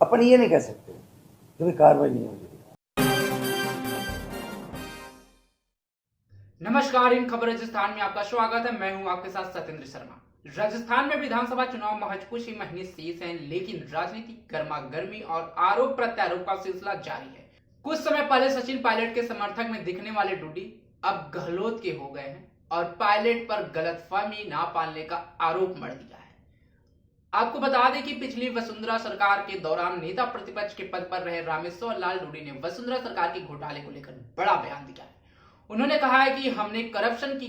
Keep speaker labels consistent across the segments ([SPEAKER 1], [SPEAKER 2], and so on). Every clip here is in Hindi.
[SPEAKER 1] अपन ये नहीं कह सकते कि भाई कार्रवाई नहीं होगी।
[SPEAKER 2] नमस्कार, इन खबर राजस्थान में आपका स्वागत है। मैं हूं आपके साथ सत्येंद्र शर्मा। राजस्थान में विधानसभा चुनाव महज कुछ ही महीने शेष हैं, लेकिन राजनीतिक गर्मा गर्मी और आरोप प्रत्यारोप का सिलसिला जारी है। कुछ समय पहले सचिन पायलट के समर्थक में दिखने वाले डूडी अब गहलोत के हो गए हैं और पायलट पर गलतफहमी ना पालने का आरोप मढ़ दिया है। आपको बता दें कि पिछली वसुंधरा सरकार के दौरान नेता प्रतिपक्ष के पद पर रहे रामेश्वर लाल डूडी ने वसुंधरा सरकार के घोटाले को लेकर बड़ा बयान दिया है। उन्होंने कहा है कि हमने करप्शन की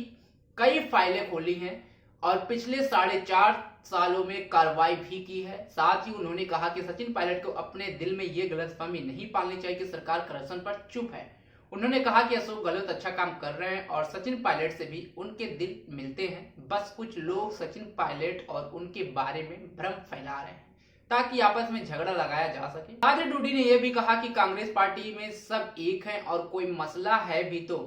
[SPEAKER 2] कई फाइलें खोली हैं और पिछले 4.5 सालों में कार्रवाई भी की है। साथ ही उन्होंने कहा कि सचिन पायलट को अपने दिल में यह गलतफहमी नहीं पालनी चाहिए कि सरकार करप्शन पर चुप है। उन्होंने कहा कि अशोक गहलोत अच्छा काम कर रहे हैं और सचिन पायलट से भी उनके दिल मिलते हैं। बस कुछ लोग सचिन पायलट और उनके बारे में भ्रम फैला रहे हैं ताकि आपस में झगड़ा लगाया जा सके। साथ ही डूडी ने यह भी कहा कि कांग्रेस पार्टी में सब एक हैं और कोई मसला है भी तो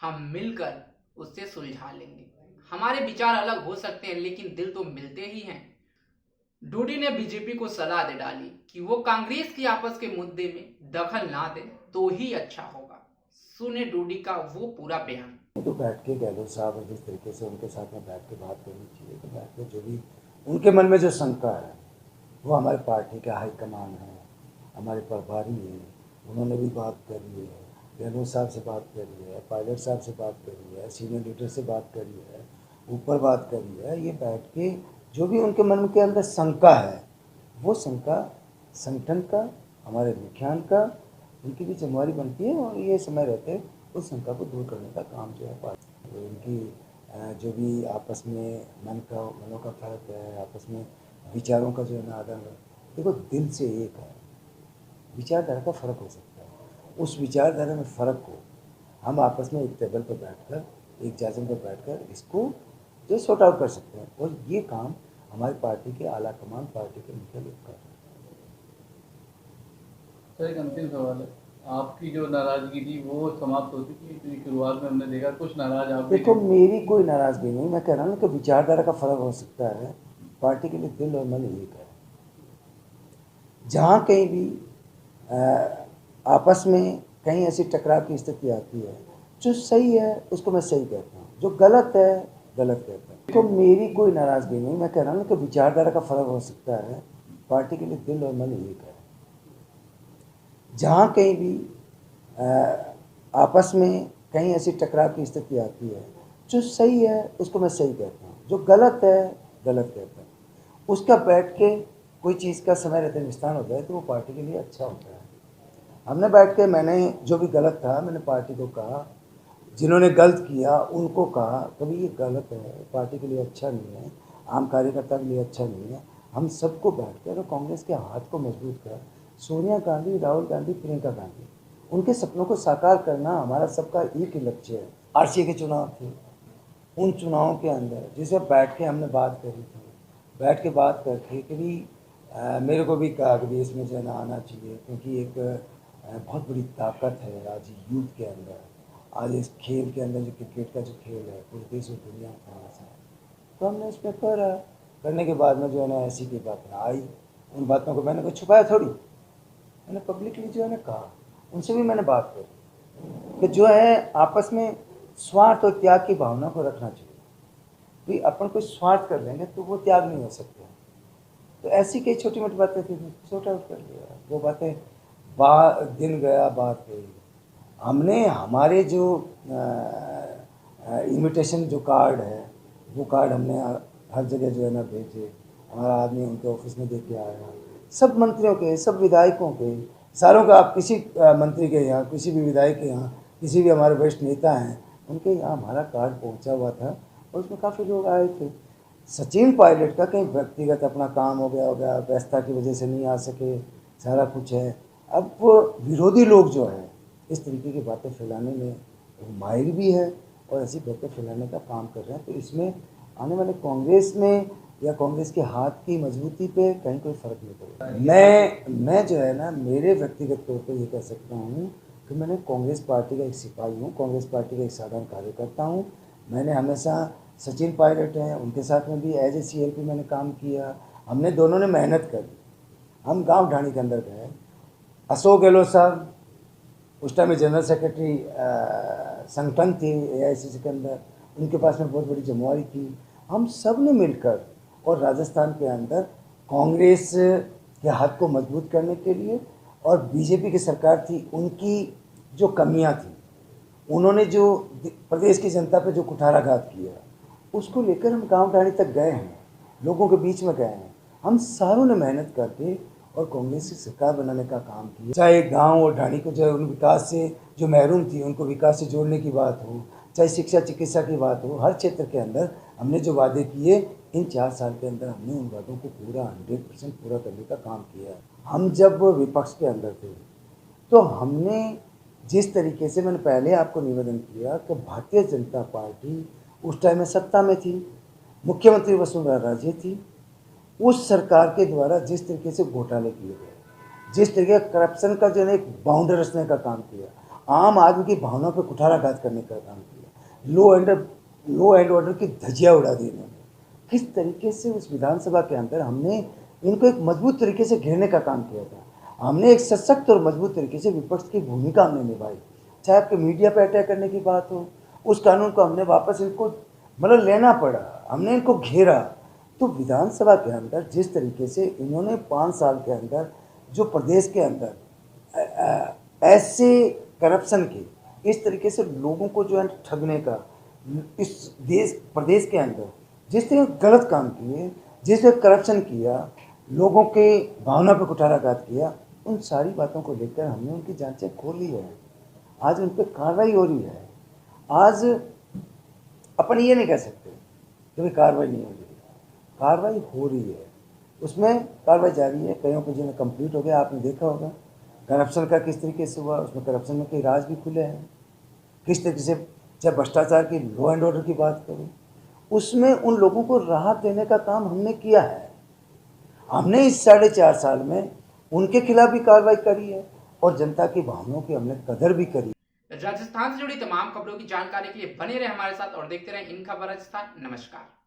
[SPEAKER 2] हम मिलकर उससे सुलझा लेंगे। हमारे विचार अलग हो सकते हैं लेकिन दिल तो मिलते ही हैं। डूडी ने बीजेपी को सलाह दे डाली कि वो कांग्रेस की आपस के मुद्दे में दखल ना दे तो ही अच्छा होगा। सुने डूडी का वो पूरा बयान।
[SPEAKER 1] तो बैठ के गहलोत साहब और जिस तरीके से उनके साथ में बैठ के बात करनी चाहिए, तो बैठ के जो भी उनके मन में जो शंका है वो हमारे पार्टी के हाईकमान है, हमारे प्रभारी हैं, उन्होंने भी बात करी है, गहलोत साहब से बात करी है, पायलट साहब से बात करी है, सीनियर लीडर से बात करी है, ऊपर बात करी है। ये बैठ के जो भी उनके मन के अंदर शंका है वो शंका संगठन का, हमारे मुखियान का, उनकी भी जिम्मेवारी बनती है और ये समय रहते उस शंका को दूर करने का काम जो है पार्टी, तो उनकी जो भी आपस में मनों का फर्क है, आपस में विचारों का जो है ना आदान, देखो दिल से एक है, विचारधारा का फ़र्क हो सकता है, उस विचारधारा में फ़र्क को हम आपस में एक टेबल पर बैठकर, एक जाजम पर बैठकर इसको जो सॉर्ट आउट कर सकते हैं और ये काम हमारी पार्टी के आला कमान, पार्टी के मुख्य लोग कर रहे हैं।
[SPEAKER 3] सर एक अंतिम सवाल है, आपकी जो नाराज़गी थी वो समाप्त हो चुकी है? क्योंकि शुरुआत में हमने देखा कुछ नाराज आप
[SPEAKER 1] देखो मेरी कोई नाराज़गी नहीं, मैं कह रहा हूँ कि विचारधारा का फ़र्क हो सकता है, पार्टी के लिए दिल और मन एक है। जहाँ कहीं भी आपस में कहीं ऐसी टकराव की स्थिति आती है, जो सही है उसको मैं सही कहता हूँ, जो गलत है गलत कहता हूँ। देखो मेरी कोई नाराज़गी नहीं, मैं कह रहा हूँ कि विचारधारा का फ़र्क हो सकता है, पार्टी के लिए दिल और मन एक है। जहाँ कहीं भी आपस में कहीं ऐसी टकराव की स्थिति आती है, जो सही है उसको मैं सही कहता हूँ, जो गलत है गलत कहता हूँ। उसका बैठ के कोई चीज़ का समय रहते निस्तारण हो जाए तो वो पार्टी के लिए अच्छा होता है। हमने बैठ के, मैंने जो भी गलत था मैंने पार्टी को कहा, जिन्होंने गलत किया उनको कहा कभी ये गलत है, पार्टी के लिए अच्छा नहीं है, आम कार्यकर्ता के लिए अच्छा नहीं है। हम सबको बैठ कर कांग्रेस के हाथ को मजबूत कर, सोनिया गांधी, राहुल गांधी, प्रियंका गांधी, उनके सपनों को साकार करना हमारा सबका एक ही लक्ष्य है। आरसीए के चुनाव थे, उन चुनावों के अंदर जिसे बैठ के हमने बात करी थी, बैठ के बात करके कि भी मेरे को भी कहा कि इसमें जो है ना आना चाहिए, क्योंकि एक बहुत बड़ी ताकत है आज यूथ के अंदर, आज इस खेल के अंदर जो क्रिकेट का जो खेल है पूरे देश और दुनिया में फेमस है। तो हमने इसमें करा, करने के बाद में जो है ना ऐसी की बातें आई, उन बातों को मैंने कोई छुपाया थोड़ी, मैंने पब्लिकली जो है ना कहा, उनसे भी मैंने बात करी कि जो है आपस में स्वार्थ और त्याग की भावना को रखना चाहिए। भी अपन कोई स्वार्थ कर लेंगे तो वो त्याग नहीं हो सकते। तो ऐसी कई छोटी मोटी बातें थी, सॉर्ट आउट कर लिया वो बातें। दिन गया बात गई, हमने हमारे जो इनविटेशन जो कार्ड है वो कार्ड हमने हर जगह जो है ना भेजे, हमारा आदमी उनके ऑफिस में दे के आया, सब मंत्रियों के, सब विधायकों के, सारों का। आप किसी मंत्री के यहाँ, किसी भी विधायक के यहाँ, किसी भी हमारे वरिष्ठ नेता हैं उनके यहाँ हमारा कार्ड पहुँचा हुआ था और उसमें काफ़ी लोग आए थे। सचिन पायलट का कहीं व्यक्तिगत अपना काम हो गया, व्यस्तता की वजह से नहीं आ सके, सारा कुछ है। अब वो विरोधी लोग जो है इस तरीके की बातें फैलाने में माहिर भी है और ऐसी बातें फैलाने का काम कर रहे हैं, तो इसमें आने वाले कांग्रेस में या कांग्रेस के हाथ की मजबूती पे कहीं कोई फ़र्क नहीं पड़ेगा। मैं जो है ना मेरे व्यक्तिगत तौर पे ये कह सकता हूँ कि मैंने कांग्रेस पार्टी का एक सिपाही हूँ, कांग्रेस पार्टी का एक साधारण कार्यकर्ता हूँ। मैंने हमेशा सचिन पायलट हैं उनके साथ में भी एज ए CLP मैंने काम किया, हमने दोनों ने मेहनत करी, हम गांव ढाणी के अंदर गए, अशोक गहलोत साहब उस टाइम में जनरल सेक्रेटरी संगठन थे AICC के अंदर, उनके पास में बहुत बड़ी जिम्मेवारी थी। हम सब ने मिलकर और राजस्थान के अंदर कांग्रेस के हाथ को मजबूत करने के लिए और बीजेपी की सरकार थी उनकी जो कमियां थी, उन्होंने जो प्रदेश की जनता पे जो कुठाराघात किया, उसको लेकर हम गांव ढाणी तक गए हैं, लोगों के बीच में गए हैं। हम सारों ने मेहनत करके और कांग्रेस की सरकार बनाने का काम किया। चाहे गांव और ढाणी को जो है उन विकास से जो महरूम थी उनको विकास से जोड़ने की बात हो, चाहे शिक्षा चिकित्सा की बात हो, हर क्षेत्र के अंदर हमने जो वादे किए, इन 4 साल के अंदर हमने उन वादों को पूरा 100% पूरा करने का काम किया। हम जब विपक्ष के अंदर थे तो हमने जिस तरीके से, मैंने पहले आपको निवेदन किया कि भारतीय जनता पार्टी उस टाइम में सत्ता में थी, मुख्यमंत्री वसुंधरा राजे थी, उस सरकार के द्वारा जिस तरीके से घोटाले किए गए, जिस तरीके करप्शन का जो है एक बाउंड्री रचने का काम किया, आम आदमी की भावनाओं पर कुठाराघात करने का काम किया, लो एंड ऑर्डर की धज्जियाँ उड़ा दी इन्होंने, किस तरीके से उस विधानसभा के अंदर हमने इनको एक मजबूत तरीके से घेरने का काम किया था। हमने एक सशक्त और मजबूत तरीके से विपक्ष की भूमिका हमने निभाई। चाहे आपके मीडिया पर अटैक करने की बात हो, उस कानून को हमने वापस इनको मतलब लेना पड़ा, हमने इनको घेरा। तो विधानसभा के अंदर जिस तरीके से इन्होंने 5 साल के अंदर जो प्रदेश के अंदर ऐसे करप्शन की, इस तरीके से लोगों को जो है ठगने का, इस प्रदेश के अंदर जिस तरह गलत काम किए, जिस तरह करप्शन किया, लोगों के भावना पर कुठाराघात किया, उन सारी बातों को लेकर हमने उनकी जांचें खोली है। आज उन पर कार्रवाई हो रही है। आज अपन ये नहीं कह सकते कि कार्रवाई नहीं हो रही, कार्रवाई हो रही है, उसमें कार्रवाई जारी है। कईयों को जिन्हें कंप्लीट हो गया, आपने देखा होगा करप्शन का किस तरीके से हुआ, उसमें करप्शन में कई राज भी खुले हैं, किस तरीके से। चाहे भ्रष्टाचार की, लॉ एंड ऑर्डर की बात करूँ, उसमें उन लोगों को राहत देने का काम हमने किया है। हमने इस 4.5 साल में उनके खिलाफ भी कार्रवाई करी है और जनता की भावनाओं की हमने कदर भी करी।
[SPEAKER 2] राजस्थान से जुड़ी तमाम खबरों की जानकारी के लिए बने रहे हमारे साथ और देखते रहे इन खबर राजस्थान। नमस्कार।